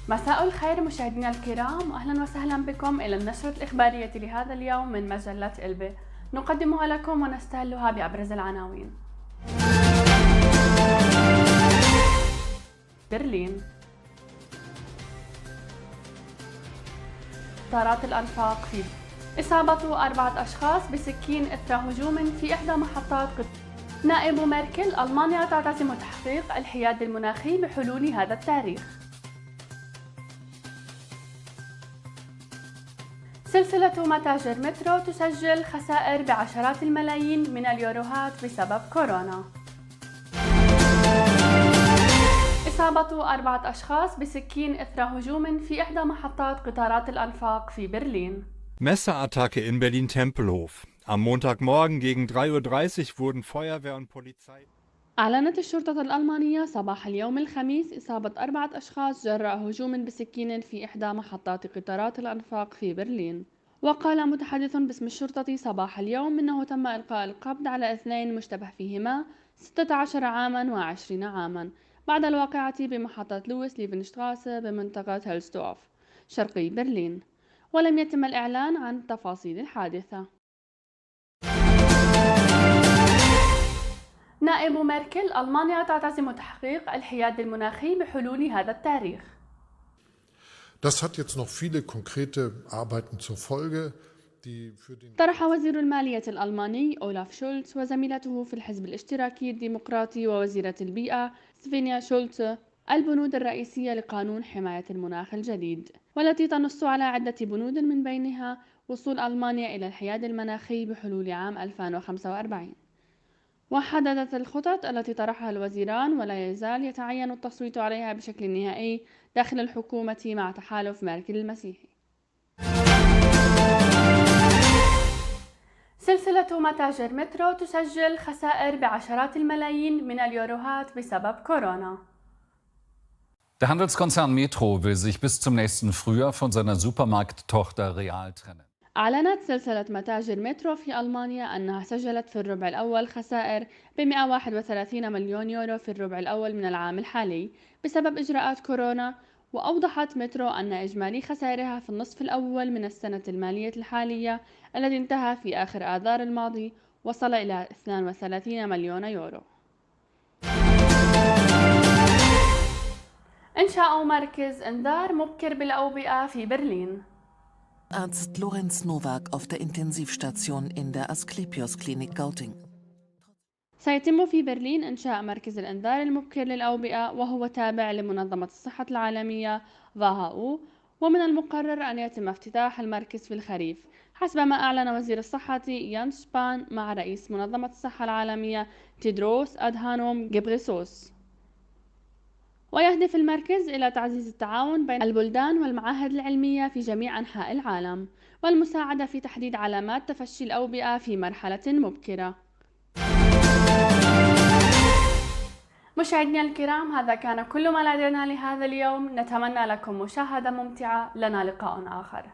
مساء الخير مشاهدينا الكرام، أهلا وسهلا بكم إلى النشرة الإخبارية لهذا اليوم من مجلة إلبي. نقدمها لكم ونستهلها بأبرز العناوين. برلين، طارات الأنفاق في إصابة 4 أشخاص بسكين إثر هجوم في إحدى محطات نائب ميركل: ألمانيا تعتزم تحقيق الحياد المناخي بحلول هذا التاريخ. سلسلة متاجر مترو تسجل خسائر بعشرات الملايين من اليوروهات بسبب كورونا. إصابة 4 أشخاص بسكين إثر هجوم في إحدى محطات قطارات الأنفاق في برلين. Messerattacke in Berlin-Tempelhof. Am Montagmorgen gegen 3:30 Uhr wurden Feuerwehr und Polizei. أعلنت الشرطة الألمانية صباح اليوم الخميس إصابة 4 أشخاص جراء هجوم بسكين في إحدى محطات قطارات الأنفاق في برلين. وقال متحدث باسم الشرطة صباح اليوم إنه تم إلقاء القبض على 2 مشتبه فيهما 16 عاما و20 عاما بعد الواقعة بمحطة لويس ليفنشتراسه بمنطقة هيلستوف شرقي برلين، ولم يتم الإعلان عن تفاصيل الحادثة. نائب ميركل: ألمانيا تعتزم تحقيق الحياد المناخي بحلول هذا التاريخ. Das hat jetzt noch viele konkrete Arbeiten zur Folge. طرح وزير المالية الألماني أولاف شولتز وزميلته في الحزب الاشتراكي الديمقراطي ووزيرة البيئة سفينيا شولتز البنود الرئيسية لقانون حماية المناخ الجديد، والتي تنص على عدة بنود من بينها وصول ألمانيا إلى الحياد المناخي بحلول عام 2045. وحددت الخطط التي طرحها الوزيران ولا يزال يتعين التصويت عليها بشكل نهائي داخل الحكومة مع تحالف ميركل المسيحي. سلسلة متاجر مترو تسجل خسائر بعشرات الملايين من اليوروهات بسبب كورونا. Der Handelskonzern Metro will sich bis zum nächsten Frühjahr von seiner Supermarkttochter Real trennen. أعلنت سلسلة متاجر مترو في ألمانيا أنها سجلت في الربع الأول خسائر ب 131 مليون يورو في الربع الأول من العام الحالي بسبب إجراءات كورونا. وأوضحت مترو أن إجمالي خسائرها في النصف الأول من السنة المالية الحالية الذي انتهى في آخر آذار الماضي وصل إلى 32 مليون يورو. إنشاء مركز إنذار مبكر بالأوبئة في برلين. Arzt Lorenz Nowak auf der Intensivstation in der Asklepios-Klinik Gauting. سيتم في برلين إنشاء مركز الإنذار المبكر للأوبئة، وهو تابع لمنظمة الصحة العالمية WHO، ومن المقرر أن يتم افتتاح المركز في الخريف حسب ما أعلن وزير الصحة يانس شبان مع رئيس منظمة الصحة العالمية تيدروس أدهانوم غيبريسوس. ويهدف المركز إلى تعزيز التعاون بين البلدان والمعاهد العلمية في جميع أنحاء العالم والمساعدة في تحديد علامات تفشي الأوبئة في مرحلة مبكرة. مشاهدينا الكرام، هذا كان كل ما لدينا لهذا اليوم. نتمنى لكم مشاهدة ممتعة. لنا لقاء آخر.